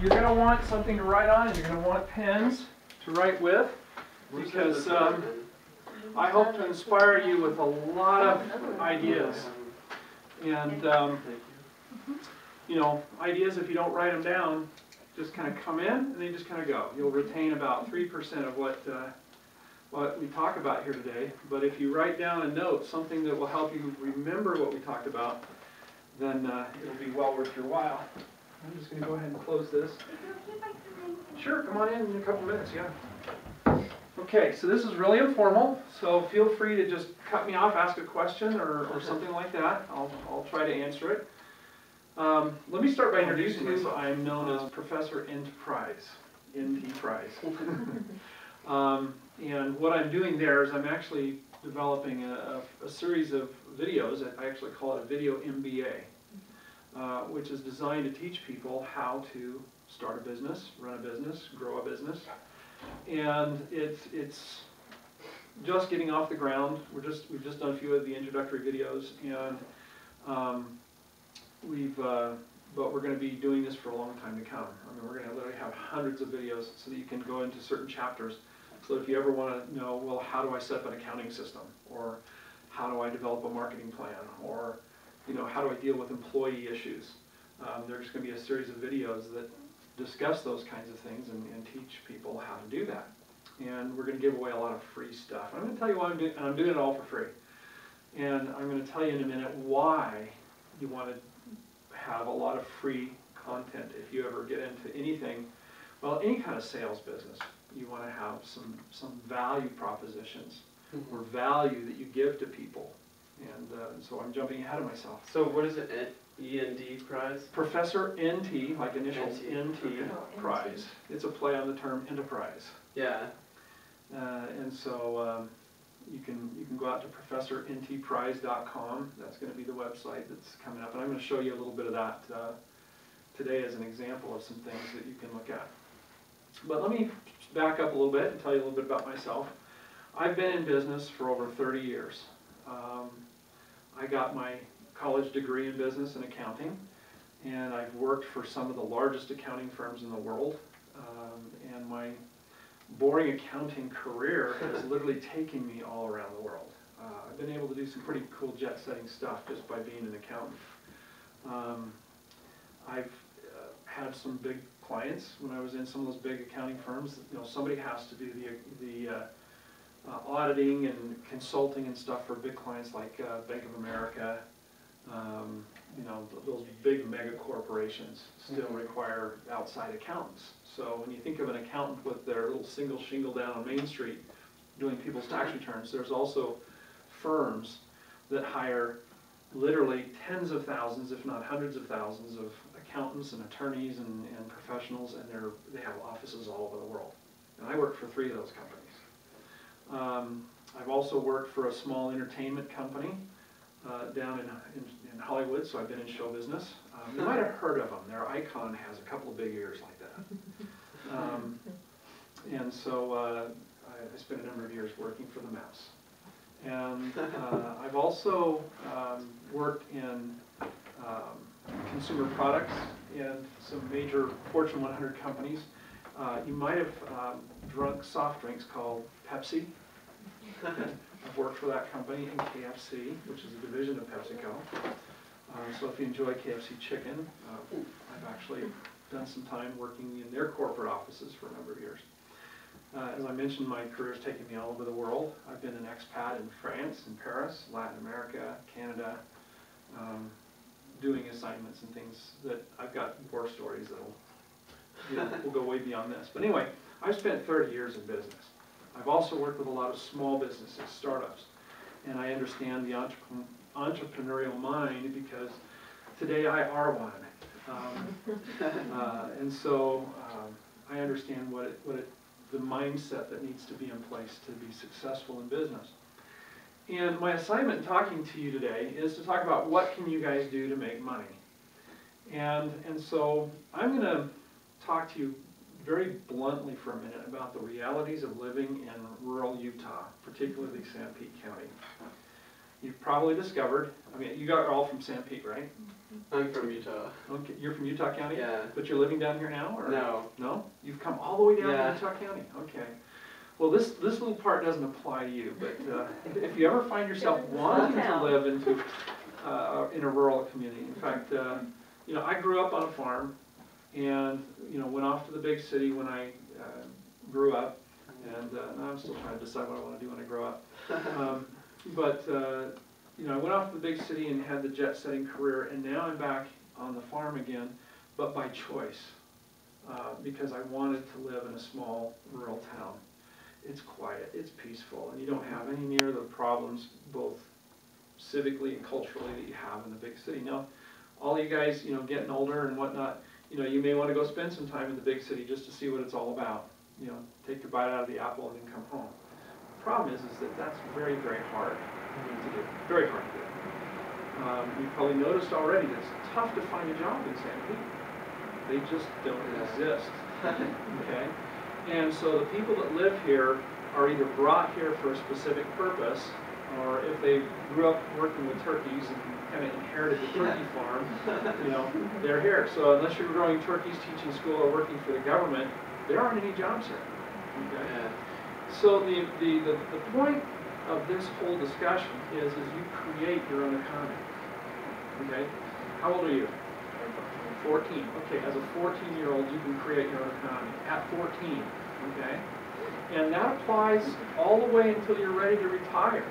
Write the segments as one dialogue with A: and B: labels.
A: you're going to want something to write on, and you're going to want pens to write with, because I hope to inspire you with a lot of ideas. And, you know, ideas, if you don't write them down, just kind of come in and they just kind of go. You'll retain about 3% of what we talk about here today. But if you write down a note, something that will help you remember what we talked about, then it'll be well worth your while. I'm just going to go ahead and close this. Sure, come on in a couple minutes, yeah. Okay, so this is really informal, so feel free to just cut me off, ask a question or something like that. I'll try to answer it. Let me start by introducing myself. I'm known as Professor Enterprise, NT Prize. And what I'm doing there is I'm actually developing a series of videos. I actually call it a video MBA, which is designed to teach people how to start a business, run a business, grow a business. And it's just getting off the ground. We've just done a few of the introductory videos, and but we're going to be doing this for a long time to come. I mean, we're going to literally have hundreds of videos so that you can go into certain chapters. So if you ever want to know, well, how do I set up an accounting system, or how do I develop a marketing plan, or you know, how do I deal with employee issues? There's going to be a series of videos that discuss those kinds of things and teach people how to do that. And we're going to give away a lot of free stuff. I'm going to tell you why I'm doing, and I'm doing it all for free. And I'm going to tell you in a minute why you want to have a lot of free content if you ever get into anything, well, any kind of sales business. You want to have some value propositions or value that you give to people. And so I'm jumping ahead of myself.
B: So what is it, END prize?
A: Professor NT, like initials, NT prize. It's a play on the term enterprise.
B: Yeah.
A: And so you can go out to professorntprize.com. That's going to be the website that's coming up. And I'm going to show you a little bit of that today as an example of some things that you can look at. But let me back up a little bit and tell you a little bit about myself. I've been in business for over 30 years. I got my college degree in business and accounting, and I've worked for some of the largest accounting firms in the world. And my boring accounting career has literally taken me all around the world. I've been able to do some pretty cool jet-setting stuff just by being an accountant. I've had some big clients when I was in some of those big accounting firms. You know, somebody has to do the auditing and consulting and stuff for big clients like Bank of America. You know, those big mega corporations still require outside accountants. So when you think of an accountant with their little single shingle down on Main Street doing people's tax returns, there's also firms that hire literally tens of thousands, if not hundreds of thousands, of accountants and attorneys and professionals, and they have offices all over the world. And I work for 3 of those companies. I've also worked for a small entertainment company down in Hollywood, so I've been in show business. You might have heard of them. Their icon has a couple of big ears like that. And so I spent a number of years working for the Mouse. And I've also worked in consumer products in some major Fortune 100 companies. You might have drunk soft drinks called Pepsi. I've worked for that company in KFC, which is a division of PepsiCo. So if you enjoy KFC chicken, I've actually done some time working in their corporate offices for a number of years. As I mentioned, my career has taken me all over the world. I've been an expat in France, in Paris, Latin America, Canada, doing assignments and things that I've got war stories that will go way beyond this. But anyway, I've spent 30 years in business. I've also worked with a lot of small businesses, startups, and I understand the entrepreneurial mind because today I are one. And so I understand the mindset that needs to be in place to be successful in business. And my assignment in talking to you today is to talk about what can you guys do to make money. And so I'm going to talk to you very bluntly for a minute about the realities of living in rural Utah, particularly Sanpete County. you've probably discovered, I mean, you are all from San Pete, right?
B: I'm from Utah.
A: Okay, you're from Utah County?
B: Yeah.
A: But you're living down here now, or?
B: No.
A: No? You've come all the way down
B: Yeah.
A: to Utah County? Okay. Well, this little part doesn't apply to you, but if you ever find yourself wanting to live in a rural community, in fact, you know, I grew up on a farm, and you know, went off to the big city when I grew up, and now I'm still trying to decide what I want to do when I grow up. But you know, I went off to the big city and had the jet-setting career, and now I'm back on the farm again, but by choice, because I wanted to live in a small rural town. It's quiet, it's peaceful, and you don't have any near the problems, both civically and culturally, that you have in the big city. Now, all you guys, you know, getting older and whatnot, you know, you may want to go spend some time in the big city just to see what it's all about. You know, take your bite out of the apple and then come home. The problem is that that's very, very hard to do. Very hard to do. You've probably noticed already that it's tough to find a job in San Pete. They just don't exist. Okay? And so the people that live here are either brought here for a specific purpose, or if they grew up working with turkeys and kind of inherited the turkey farm, you know, they're here. So unless you're growing turkeys, teaching school, or working for the government, there aren't any jobs here. Okay?
B: Yeah.
A: So the point of this whole discussion is you create your own economy. Okay? How old are you? 14. Okay, as a 14-year-old, you can create your own economy. At 14, okay? And that applies all the way until you're ready to retire,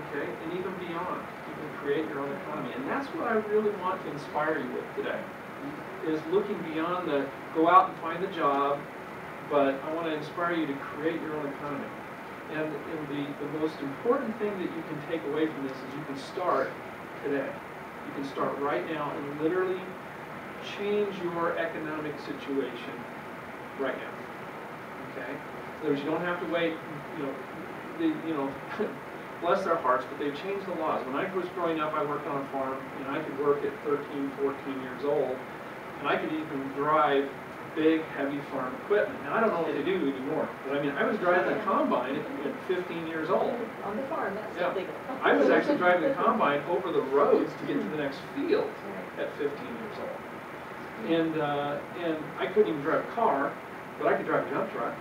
A: okay? And even beyond, you can create your own economy. And that's what I really want to inspire you with today, is looking beyond the go out and find a job, but I want to inspire you to create your own economy. And the most important thing that you can take away from this is you can start today. You can start right now and literally change your economic situation right now. Okay? In other words, you don't have to wait, you know, bless their hearts, but they've changed the laws. When I was growing up, I worked on a farm, and I could work at 13, 14 years old, and I could even drive big, heavy farm equipment. Now, I don't know what they do anymore, but I mean, I was driving a combine at 15 years old.
C: On the farm, that's
A: Yeah.
C: legal.
A: I was actually driving the combine over the roads to get to the next field at 15 years old. And I couldn't even drive a car, but I could drive a dump truck.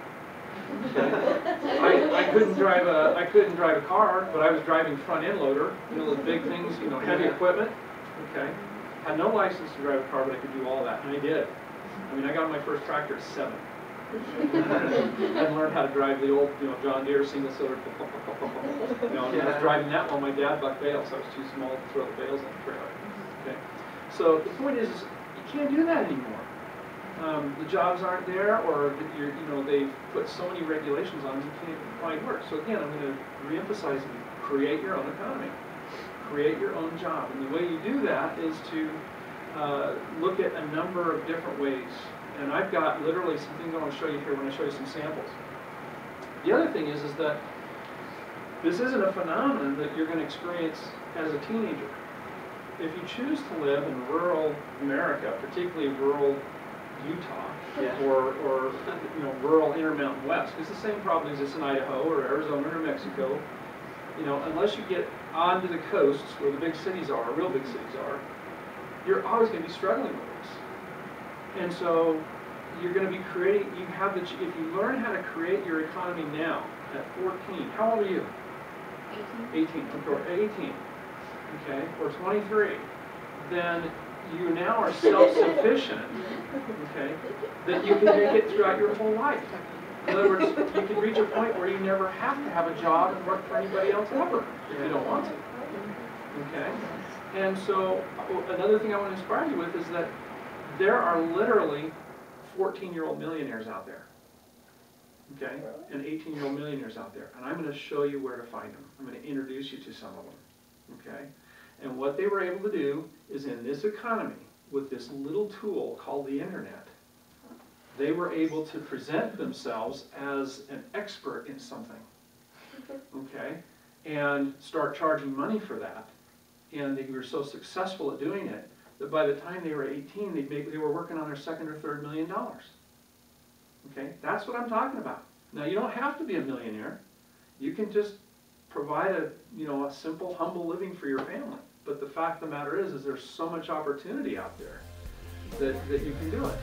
A: I couldn't drive a car, but I was driving front end loader, you know, the big things, you know, heavy equipment. Okay, had no license to drive a car, but I could do all that, and I did. I mean, I got my first tractor at 7. I learned how to drive the old, you know, John Deere single cylinder. You know, and I was driving that while my dad bucked bales. I was too small to throw the bales on the trailer. Okay, so the point is you can't do that anymore. The jobs aren't there, or you know, they've put so many regulations on you can't find work. So again, I'm going to reemphasize: create your own economy, create your own job, and the way you do that is to look at a number of different ways. And I've got literally some things I want to show you here when I show you some samples. The other thing is that this isn't a phenomenon that you're going to experience as a teenager. If you choose to live in rural America, particularly rural Utah, or you know, rural Intermountain West, because the same problem exists in Idaho or Arizona or New Mexico. You know, unless you get onto the coasts where the big cities are, real big cities are, you're always going to be struggling with this. And so you're going to be creating. You have the. If you learn how to create your economy now at 14, how old are you? 18. 18. Or 18. Okay, or 23. Then you now are self-sufficient, okay, that you can make it throughout your whole life. In other words, you can reach a point where you never have to have a job and work for anybody else ever, if you don't want to, okay? And so, another thing I want to inspire you with is that there are literally 14-year-old millionaires out there, okay, and 18-year-old millionaires out there, and I'm going to show you where to find them. I'm going to introduce you to some of them, okay? And what they were able to do is, in this economy, with this little tool called the internet, they were able to present themselves as an expert in something, okay, and start charging money for that. And they were so successful at doing it that by the time they were 18, they were working on their second or third $1 million. Okay, that's what I'm talking about. Now, you don't have to be a millionaire. You can just provide a simple, humble living for your family. But the fact of the matter is there's so much opportunity out there that you can do it.